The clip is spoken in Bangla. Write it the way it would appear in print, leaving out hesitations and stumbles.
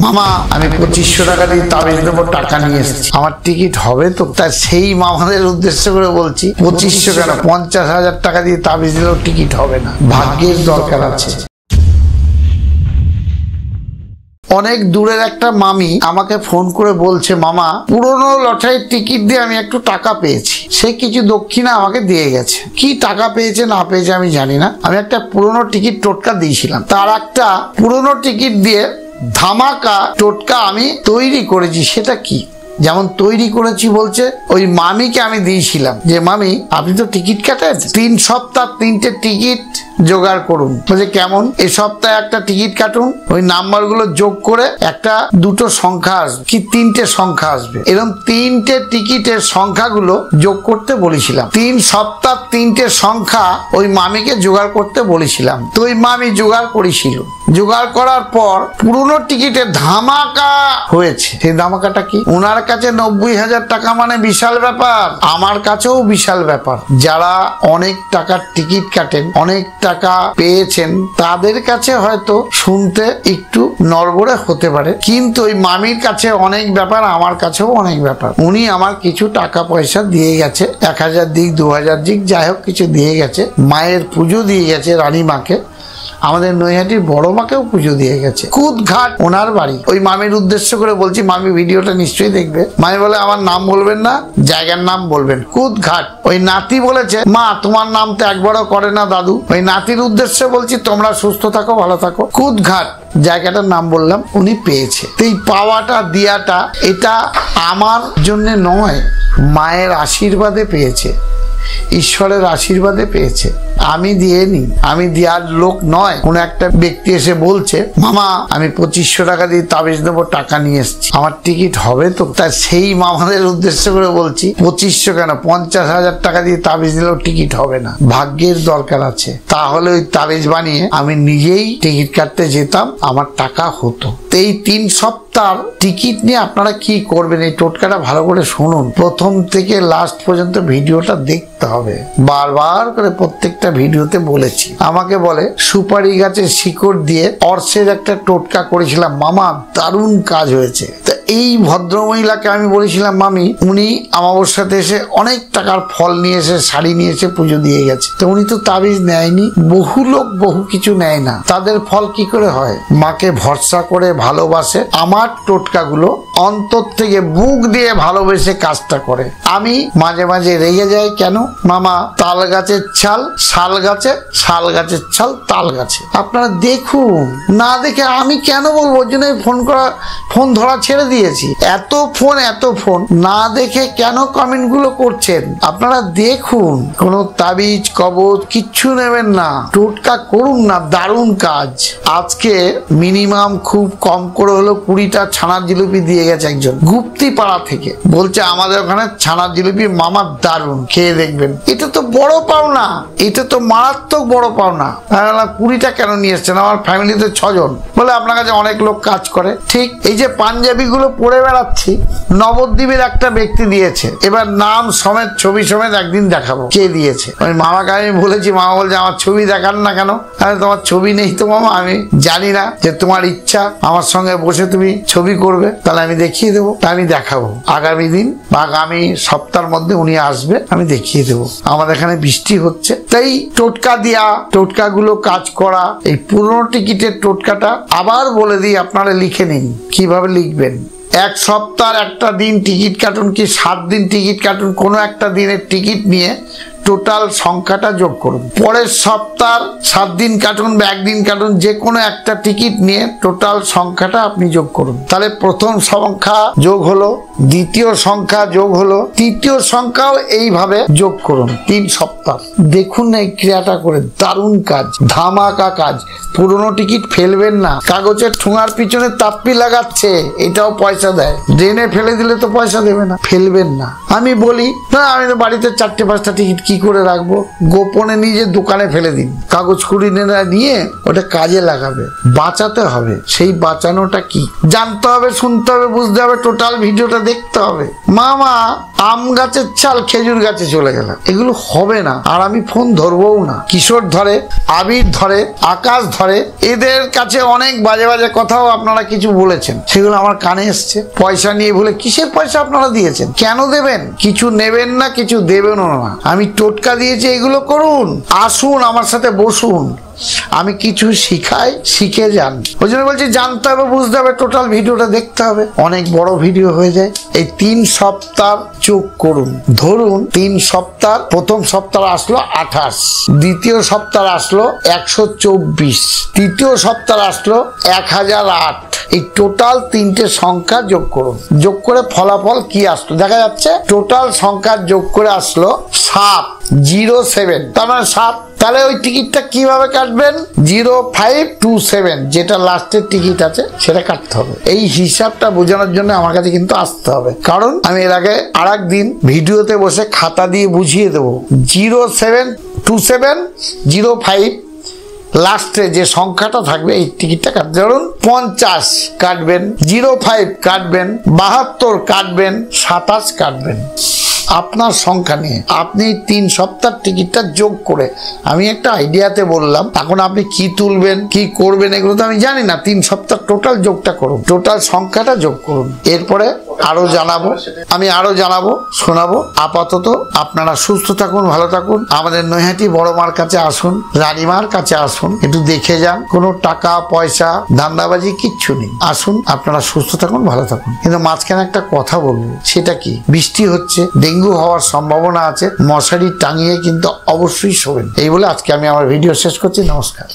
মামা আমি 2500 টাকা দিয়ে তাবিজ দেবো, টাকা নিয়ে এসেছি, আমার টিকিট হবে তো? তাই সেই মামাদের উদ্দেশ্য করে বলছি 2500 কেন 50,000 টাকা দিয়ে তাবিজ দিলেও টিকিট হবে না, ভাগ্যের দরকার আছে। অনেক দূরের একটা মামি আমাকে ফোন করে বলছে, মামা পুরনো লটারির টিকিট দিয়ে আমি একটু টাকা পেয়েছি, সে কিছু দক্ষিণা আমাকে দিয়ে গেছে। কি টাকা পেয়েছে না পেয়েছে আমি জানি না, আমি একটা পুরনো টিকিট টোটকা দিয়েছিলাম, তার একটা পুরনো টিকিট দিয়ে ধামাকা টোটকা আমি তৈরি করেছি। সেটা কি? যেমন তৈরি করেছি বলছে, ওই মামিকে আমি দিয়েছিলাম যে মামি আপনি তো টিকিট কাটেন, 3 সপ্তাহ 3টে টিকিট জোগাড় করুন। বলছে কেমন? এই সপ্তাহে একটা টিকিট কাটুন, ওই নাম্বারগুলো যোগ করে একটা 2টো সংখ্যা আসবে কি 3টে সংখ্যা আসবে, এরকম 3টে টিকিটের সংখ্যাগুলো যোগ করতে বলেছিলাম। 3 সপ্তাহ 3টে সংখ্যা ওই মামিকে জোগাড় করতে বলেছিলাম। তো ওই মামি জোগাড় করেছিল, জোগাড় করার পর পুরনো টিকিটে ধামাকা হয়েছে। সেই ধামাকাটা কি? ওনার কাছে 90,000 টাকা মানে বিশাল ব্যাপার, আমার কাছেও বিশাল ব্যাপার। যারা অনেক টাকার টিকিট কাটেন, অনেক টাকা পেয়েছেন, তাদের কাছে হয়তো শুনতে একটু নড়বড়ে হতে পারে, কিন্তু ওই মামির কাছে অনেক ব্যাপার, আমার কাছেও অনেক ব্যাপার। উনি আমার কিছু টাকা পয়সা দিয়ে গেছে, 1000 দিক 2000 দিক যাই হোক কিছু দিয়ে গেছে, মায়ের পুজো দিয়ে গেছে, রানী মাকে, আমাদের নৈহাটির বড় মাকেও পুজো দিয়ে গেছে। কুদঘাট ওনার বাড়ি। ওই মামির উদ্দেশ্য করে বলছি, মামি ভিডিওটা নিশ্চয়ই দেখবে। মামি বলে আমার নাম বলবেন না, জায়গার নাম বলবেন। কুদঘাট। ওই নাতি বলেছে, মা তোমার নাম তো একবারও করে না দাদু। ওই নাতির উদ্দেশ্যে বলছি, তোমরা সুস্থ থাকো, ভালো থাকো। কুদঘাট জায়গাটার নাম বললাম, উনি পেয়েছে। এই পাওয়াটা দিয়াটা এটা আমার জন্য নয়, মায়ের আশীর্বাদে পেয়েছে, ঈশ্বরের আশীর্বাদে পেয়েছে। আমি দিইনি, আমি দেওয়ার লোক নয়। কোন একটা ব্যক্তি এসে বলছে, মামা আমি 2500 টাকা দিয়ে তাবিজ দেবো, টাকা নিয়ে এসেছি, আমার টিকিট হবে তো? তাই সেই মামাদের উদ্দেশ্য করে বলছি 2500 কেন 50,000 টাকা দিয়ে তাবিজ দিলেও টিকিট হবে না, ভাগ্যের দরকার আছে। তাহলে ওই তাবিজ বানিয়ে আমি নিজেই টিকিট কাটতে যেতাম, আমার টাকা হতো। এই 3 সপ্তাহ টিকিট নিয়ে আপনারা কি করবেন, এই টোটকাটা ভালো করে শুনুন, প্রথম থেকে লাস্ট পর্যন্ত ভিডিওটা দেখতে হবে। বারবার করে প্রত্যেকটা ভিডিওতে বলেছি। আমাকে বলে সুপারি গাছের শিকড় দিয়ে অর্শের একটা টোটকা করেছিলাম মামা, দারুণ কাজ হয়েছে। তা এই ভদ্রমহিলাকে আমি বলেছিলাম মামি, উনি অমাবস্যাতে এসে অনেক টাকার ফল নিয়ে এসে, শাড়ি নিয়ে এসে পুজো দিয়ে গেছে। তো উনি তো তাবিজ নেয়নি। বহু লোক বহু কিছু নেয় না, তাদের ফল কি করে হয়? মাকে ভরসা করে ভালোবাসে। আমার টোটকাগুলো অন্তর থেকে বুক দিয়ে ভালোবেসে কাজটা করে। আমি মাঝে মাঝে রেগে যাই, কেন? মামা তাল গাছের ছাল শাল গাছে, শাল গাছের ছাল তাল গাছে। আপনারা দেখুন, না দেখে আমি কেন বলবো? ওর জন্য ফোন ধরা ছেড়ে দিয়েছি। এত ফোন না দেখে কেন কমেন্ট গুলো করছেন? আপনারা দেখুন, কোন তাবিজ কবজ কিচ্ছু নেবেন না, টোটকা করুন না, দারুণ কাজ। আজকে মিনিমাম খুব কম করে হলো 20টা ছানার জিলিপি দিয়ে গেছে একজন গুপ্তি পাড়া থেকে, বলছে আমাদের ওখানে ছানার জিলিপি মামা দারুণ, খেয়ে দেখবেন। এটা তো বড় পাওনা, এটা তো মারাত্মক বড় পাওনা। 20টা কেন নিয়ে এসছেন? আমার ফ্যামিলিতে 6 জন। বলে আপনার কাছে অনেক লোক কাজ করে। ঠিক এই যে পাঞ্জাবি গুলো পরে বেড়াচ্ছি, নবদ্বীপের একটা ব্যক্তি দিয়েছে, এবার নাম সমেত ছবি সমেত একদিন দেখাবো কে দিয়েছে। ওই মামাকে আমি বলেছি, মামা বলছে আমার ছবি দেখান না কেন? আরে তোমার ছবি নেই তো মামা, আমি জানি না যে তোমার ইচ্ছা আমার সঙ্গে বসে তুমি ছবি করবে, তাহলে আমি দেখিয়ে দেবো। আমি দেখাবো আগামী দিন বা আগামী সপ্তাহের মধ্যে উনি আসবে, আমি দেখিয়ে দেবো। আমাদের এখানে বৃষ্টি হচ্ছে, তাই টোটকা দিয়া, টোটকা গুলো কাজ করা। এই পুরনো টিকিটের টোটকাটা আবার বলে দিই, আপনারা লিখে নিন কিভাবে লিখবেন। 1 সপ্তাহ একটা দিন টিকিট কাটুন কি 7 দিন টিকিট কাটুন, কোনো একটা দিনের টিকিট নিয়ে টোটাল সংখ্যাটা যোগ করুন। পরের সপ্তাহ 7 দিন কাটুন বা 1 দিন কাটুন, যে কোনো একটা টিকিট নিয়ে টোটাল সংখ্যাটা আপনি যোগ করুন। তাহলে প্রথম সংখ্যা যোগ হলো, দ্বিতীয় সংখ্যা যোগ হলো, তৃতীয় সংখ্যাও এইভাবে যোগ করুন। 3 সপ্তাহ দেখুন এই ক্রিয়াটা করে, দারুণ কাজ, ধামাকা কাজ। পুরনো টিকিট ফেলবেন না। কাগজের ঠোঙার পিছনে তাপ্পি লাগাচ্ছে, এটাও পয়সা দেয়, ড্রেনে ফেলে দিলে তো পয়সা দেবে না, ফেলবেন না। আমি বলি না, আমি তো বাড়িতে 4টে 5টা টিকিট কি করে রাখবো? গোপনে নিজে দোকানে ফেলে দিন, কাগজ কুড়ি নিয়ে ওটা কাজে লাগাবে, বাঁচাতে হবে। সেই বাঁচানোটা কি জানতে হবে, শুনতে হবে, বুঝতে হবে, টোটাল ভিডিওটা দেখতে হবে। মামা আম গাছের চাল খেজুর গাছে চলে গেল, এগুলো হবে না। আর আমি ফোন ধরবও না। কিশোর ধরে, আবির ধরে, আকাশ ধরে, এদের কাছে অনেক বাজে বাজে কথাও আপনারা কিছু বলেছেন, সেগুলো আমার কানে এসছে। পয়সা নিয়ে বলে, কিসের পয়সা আপনারা দিয়েছেন? কেন দেবেন? কিছু নেবেন না, কিছু দেবেনও না। আমি টোটকা দিয়েছি, এগুলো করুন, আসুন আমার সাথে বসুন, আমি কিছু শিখাই, শিখে যান। ওই জন্য বলছি জানতে হবে, বুঝতে হবে, টোটাল ভিডিওটা দেখতে হবে। অনেক বড় ভিডিও হয়ে যায়। এই 3 সপ্তাহ চোখ করুন, ধরুন 3 সপ্তাহ, প্রথম সপ্তাহ আসলো 28, দ্বিতীয় সপ্তাহ আসলো 124, তৃতীয় সপ্তাহ আসলো 1008। এই টোটাল 3টে সংখ্যা যোগ করুন, যোগ করে ফলাফল কি আসলো দেখা যাচ্ছে। টোটাল সংখ্যা যোগ করে আসলো 707, তার মানে 7। তাহলে ওই টিকিটটা কিভাবে কাটবেন? 0527, যেটা লাস্টের টিকিট আছে সেটা কাটতে হবে। এই হিসাবটা বোঝানোর জন্য আমার কাছে কিন্তু আসতে হবে, কারণ আমি এর আগে আরেকদিন ভিডিওতে বসে খাতা দিয়ে বুঝিয়ে দেবো। 072705 লাস্টে যে সংখ্যাটা থাকবে এই টিকিটটা কাটতে। ধরুন 50 কাটবেন, 05 কাটবেন, 72 কাটবেন, 27 কাটবেন। আপনার সংখ্যা নিয়ে আপনি 3 সপ্তাহ টিকিটটা যোগ করে, আমি একটা আইডিয়াতে বললাম, এখন আপনি কি তুলবেন, কি করবেন, এগুলো তো আমি জানি না। 3 সপ্তাহ টোটাল যোগটা করুন, টোটাল সংখ্যাটা যোগ করুন। এরপরে আরো জানাবো, আমি আরো জানাবো, শোনাবো। আপাতত আপনারা সুস্থ থাকুন, ভালো থাকুন। আমাদের নৈহাটি বড় মার কাছে আসুন, রানীমার কাছে আসুন, একটু দেখে যান। কোনো টাকা পয়সা ধান্দাবাজি কিচ্ছু নেই। আসুন, আপনারা সুস্থ থাকুন, ভালো থাকুন। কিন্তু মাঝখানে একটা কথা বলবো, সেটা কি? বৃষ্টি হচ্ছে, ডেঙ্গু হওয়ার সম্ভাবনা আছে, মশারি টাঙিয়ে কিন্তু অবশ্যই শোবেন। এই বলে আজকে আমি আমার ভিডিও শেষ করছি। নমস্কার।